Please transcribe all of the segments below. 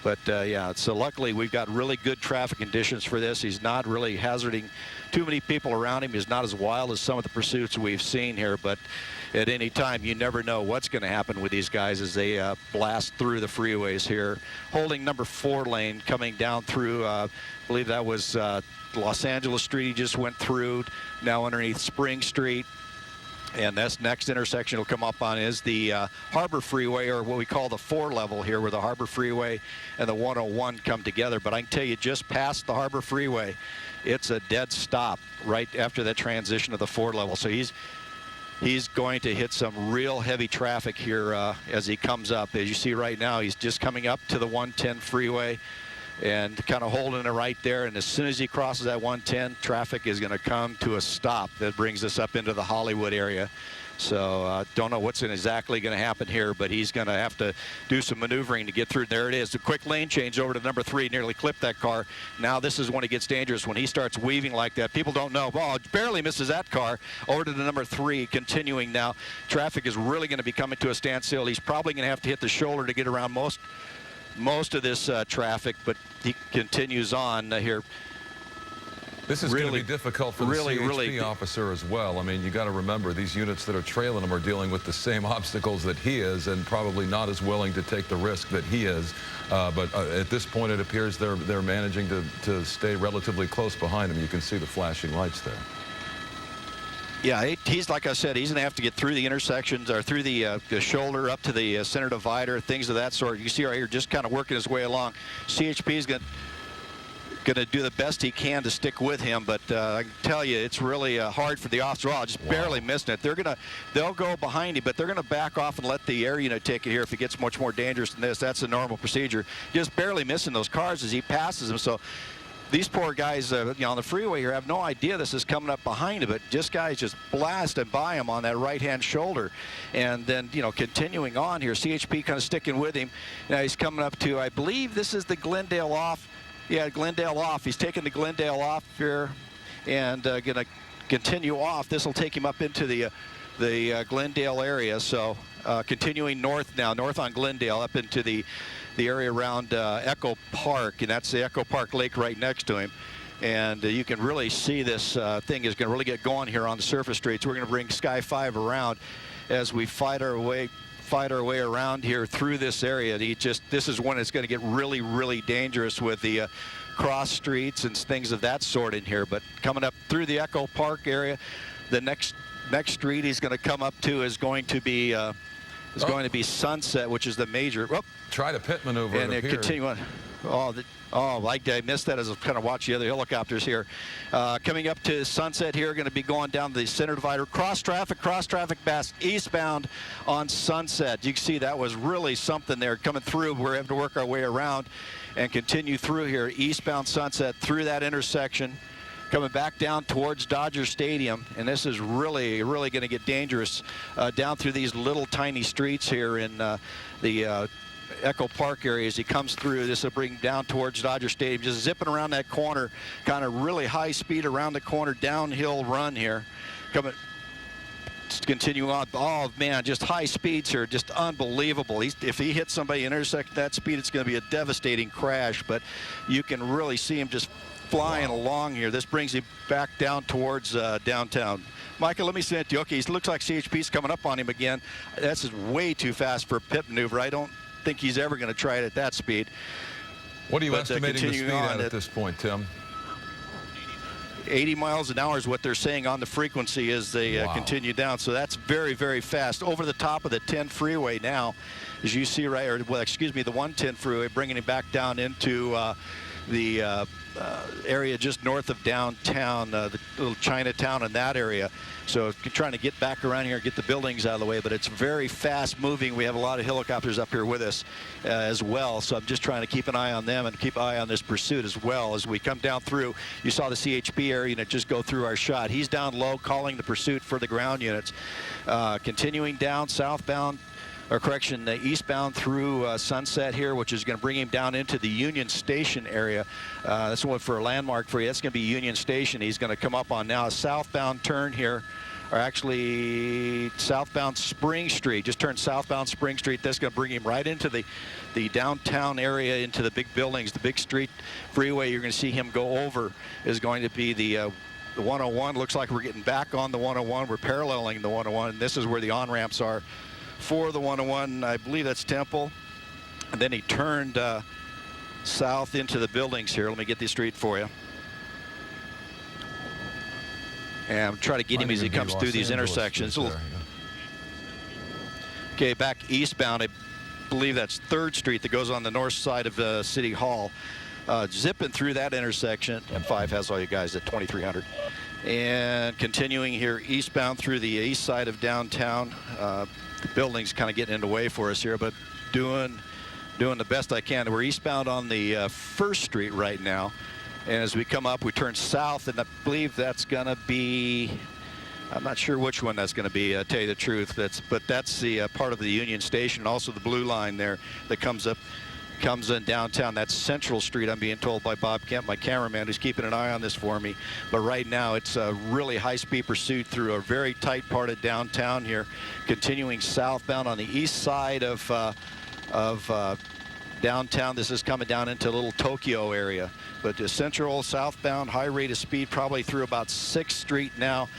But yeah, so luckily we've got really good traffic conditions for this. He's not really hazarding too many people around him. He's not as wild as some of the pursuits we've seen here, but at any time you never know what's going to happen with these guys as they blast through the freeways here. Holding number 4 lane coming down through, I believe that was Los Angeles Street he just went through, now underneath Spring Street. And this next intersection will come up on is the Harbor Freeway, or what we call the 4 level here, where the Harbor Freeway and the 101 come together. But I can tell you, just past the Harbor Freeway, it's a dead stop right after that transition to the 4 level. So he's going to hit some real heavy traffic here as he comes up. As you see right now, he's just coming up to the 110 freeway and kind of holding it right there. And as soon as he crosses that 110, traffic is going to come to a stop. That brings us up into the Hollywood area. So don't know what's exactly going to happen here, but he's going to have to do some maneuvering to get through. There it is. The quick lane change over to number 3, nearly clipped that car. Now this is when it gets dangerous, when he starts weaving like that. People don't know. Oh, barely misses that car. Over to the number 3, continuing now. Traffic is really going to be coming to a standstill. He's probably going to have to hit the shoulder to get around most of this traffic, but he continues on here. This is going to be difficult for the CHP officer as well. I mean, you got to remember, these units that are trailing him are dealing with the same obstacles that he is, and probably not as willing to take the risk that he is. But at this point, it appears they're managing to stay relatively close behind him. You can see the flashing lights there. Yeah, he's, like I said, he's going to have to get through the intersections, or through the shoulder up to the center divider, things of that sort. You see right here, just kind of working his way along. CHP is going to do the best he can to stick with him, but I can tell you, it's really hard for the officer. Oh, just barely missing it. They'll go behind him, but they're going to back off and let the air unit take it here if it gets much more dangerous than this. That's a normal procedure. Just barely missing those cars as he passes them. So these poor guys, on the freeway here have no idea this is coming up behind him, but guys just blasting by him on that right-hand shoulder. And then, continuing on here, CHP kind of sticking with him. Now he's coming up to, I believe this is the Glendale off. Yeah, Glendale off. He's taking the Glendale off here and going to continue off. This will take him up into the Glendale area. So continuing north now, north on Glendale, up into the area around Echo Park, and that's the Echo Park Lake right next to him. And you can really see this thing is going to really get going here on the surface streets. We're going to bring Sky 5 around as we fight our way around here through this area. This is when it's going to get really, really dangerous with the cross streets and things of that sort in here. But coming up through the Echo Park area, the next street he's going to come up to is going to be going to be Sunset, which is the major. Try to pit maneuver. And they continue on. I missed that as I kind of watch the other helicopters here. Coming up to Sunset here, going to be going down the center divider. Cross traffic past eastbound on Sunset. You can see that was really something there coming through. We're having to work our way around and continue through here. Eastbound Sunset through that intersection. Coming back down towards Dodger Stadium, and this is really, really going to get dangerous down through these little tiny streets here in the Echo Park area. As he comes through, this will bring him down towards Dodger Stadium, just zipping around that corner, kind of really high speed around the corner, downhill run here. Continuing on. Oh man, just high speeds here, just unbelievable. If he hits somebody and intersects that speed, it's going to be a devastating crash, but you can really see him just flying along here. This brings him back down towards downtown. Michael, let me send it to you. Okay, it looks like CHP's coming up on him again. That's just way too fast for a pit maneuver. I don't think he's ever going to try it at that speed. What are you estimating the speed at this point, Tim? 80 miles an hour is what they're saying on the frequency as they continue down. So that's very, very fast. Over the top of the 10 freeway now, as you see right, the 110 freeway, bringing it back down into the area just north of downtown, the little Chinatown in that area. So trying to get back around here, get the buildings out of the way, but it's very fast moving. We have a lot of helicopters up here with us as well. So I'm just trying to keep an eye on them and keep an eye on this pursuit as well. As we come down through, you saw the CHP area unit just go through our shot. He's down low calling the pursuit for the ground units. Continuing down southbound, eastbound through Sunset here, which is going to bring him down into the Union Station area. That's one for a landmark for you. That's going to be Union Station. He's going to come up on now a southbound turn here are actually southbound Spring Street. Just turned southbound Spring Street. That's going to bring him right into the downtown area, into the big buildings, the big street freeway. You're going to see him go over is going to be the 101. Looks like we're getting back on the 101. We're paralleling the 101. This is where the on-ramps are for the 101. I believe that's Temple. And then he turned south into the buildings here. Let me get the street for you. And try to get him as he comes through these intersections. Okay, back eastbound, I believe that's 3rd Street that goes on the north side of City Hall. Zipping through that intersection. M5 has all you guys at 2300. And continuing here eastbound through the east side of downtown. The building's kind of getting in the way for us here, but doing the best I can. We're eastbound on the 1st Street right now. And as we come up, we turn south, and I believe that's going to be, I'm not sure which one that's going to be, tell you the truth. But that's the part of the Union Station, also the blue line there that comes in downtown. That's Central Street, I'm being told by Bob Kemp, my cameraman, who's keeping an eye on this for me. But right now, it's a really high-speed pursuit through a very tight part of downtown here, continuing southbound on the east side of downtown. This is coming down into Little Tokyo area. But the central southbound, high rate of speed, probably through about 6th Street now.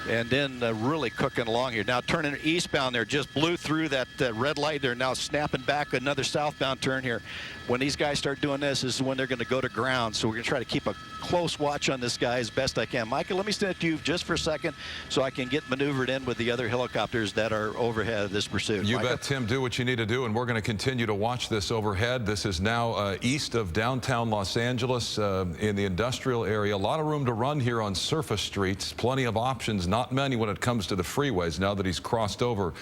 And then really cooking along here. Now turning eastbound there, just blew through that red light. They're now snapping back another southbound turn here. When these guys start doing this is when they're going to go to ground. So we're going to try to keep a close watch on this guy as best I can. Michael, let me stand to you just for a second so I can get maneuvered in with the other helicopters that are overhead of this pursuit. You Michael? bet, Tim. Do what you need to do, and we're going to continue to watch this overhead. This is now east of downtown Los Angeles in the industrial area. A lot of room to run here on surface streets. Plenty of options, not many when it comes to the freeways. Now that he's crossed over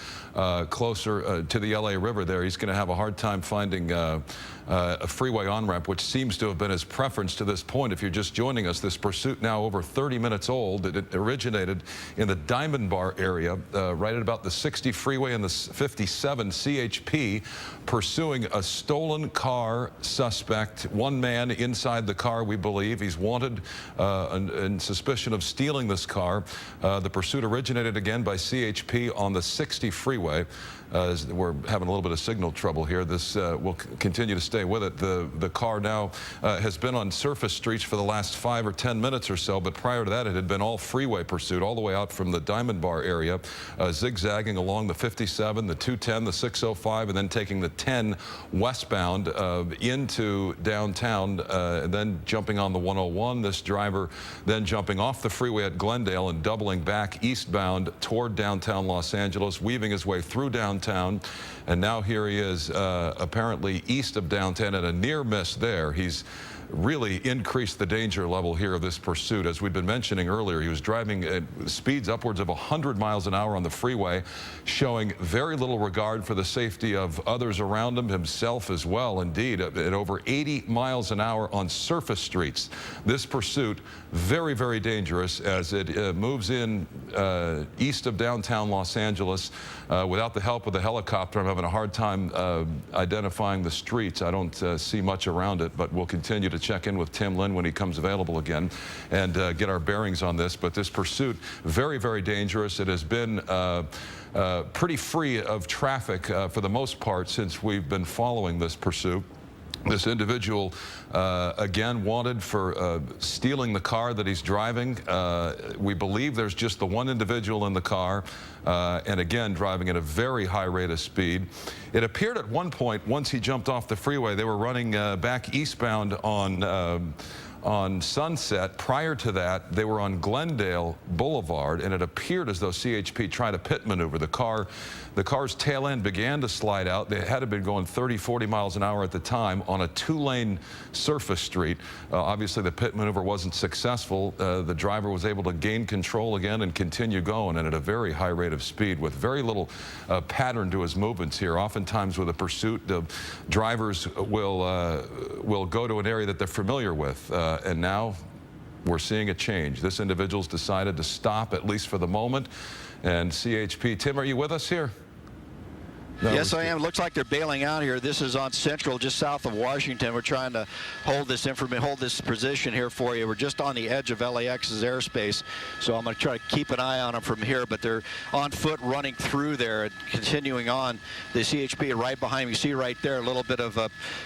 closer to the LA River there, he's going to have a hard time finding a freeway on-ramp, which seems to have been his preference to this point. If you're just joining us, this pursuit now over 30 minutes old. It originated in the Diamond Bar area, right at about the 60 freeway and the 57 CHP, pursuing a stolen car suspect. One man inside the car, we believe. He's wanted in suspicion of stealing this car. The pursuit originated again by CHP on the 60 freeway. We're having a little bit of signal trouble here. This will continue to stay with it. The car now has been on surface streets for the last 5 or 10 minutes or so, but prior to that it had been all freeway pursuit all the way out from the Diamond Bar area, zigzagging along the 57, the 210, the 605, and then taking the 10 westbound into downtown, and then jumping on the 101. This driver then jumping off the freeway at Glendale and doubling back eastbound toward downtown Los Angeles, weaving his way through downtown, and now here he is apparently east of downtown at a near miss there. He's really increased the danger level here of this pursuit. As we've been mentioning earlier, he was driving at speeds upwards of 100 miles an hour on the freeway, showing very little regard for the safety of others around him, himself as well. Indeed, at over 80 miles an hour on surface streets. This pursuit, very, very dangerous as it moves in east of downtown Los Angeles. Without the help of the helicopter, I'm having a hard time identifying the streets. I don't see much around it, but we'll continue to check in with Tim Lynn when he comes available again and get our bearings on this. But this pursuit, very, very dangerous. It has been pretty free of traffic for the most part since we've been following this pursuit. This individual, again, wanted for stealing the car that he's driving. We believe there's just the one individual in the car, and again, driving at a very high rate of speed. It appeared at one point, once he jumped off the freeway, they were running back eastbound on Sunset. Prior to that, they were on Glendale Boulevard, and it appeared as though CHP tried a pit maneuver. The car's tail end began to slide out. They had been going 30, 40 miles an hour at the time on a 2-lane surface street. Obviously, the pit maneuver wasn't successful. The driver was able to gain control again and continue going, and at a very high rate of speed with very little pattern to his movements here. Oftentimes with a pursuit, drivers will go to an area that they're familiar with. And now we're seeing a change. This individual's decided to stop, at least for the moment. And CHP, Tim, are you with us here? Yes, I am. It looks like they're bailing out here. This is on Central, just south of Washington. We're trying to hold this position here for you. We're just on the edge of LAX's airspace, so I'm going to try to keep an eye on them from here. But they're on foot, running through there and continuing on. The CHP right behind me. You see right there a little bit of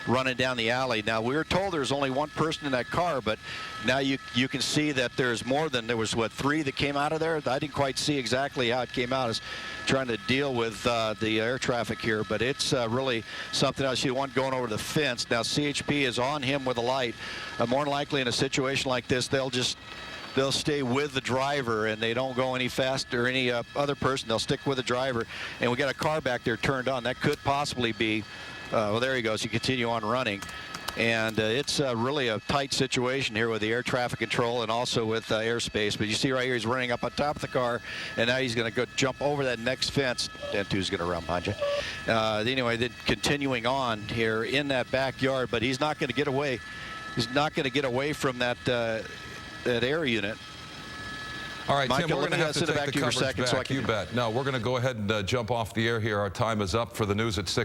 running down the alley. Now, we were told there's only one person in that car, but now you can see that there's more than there was. What, 3 that came out of there? I didn't quite see exactly how it came out. I was trying to deal with the air traffic here, but it's really something else. You want going over the fence. Now CHP is on him with a light. More than likely in a situation like this, they'll stay with the driver and they don't go any faster, any other person. They'll stick with the driver. And we got a car back there turned on. That could possibly be, well, there he goes. You continue on running. And it's really a tight situation here with the air traffic control and also with airspace. But you see right here, he's running up on top of the car, and now he's going to go jump over that next fence. And 2's going to run behind you. Anyway, then continuing on here in that backyard, but he's not going to get away. He's not going to get away from that air unit. All right, Mike, Tim, we're going to have to take the coverage back. So you bet. No, we're going to go ahead and jump off the air here. Our time is up for the news at 6.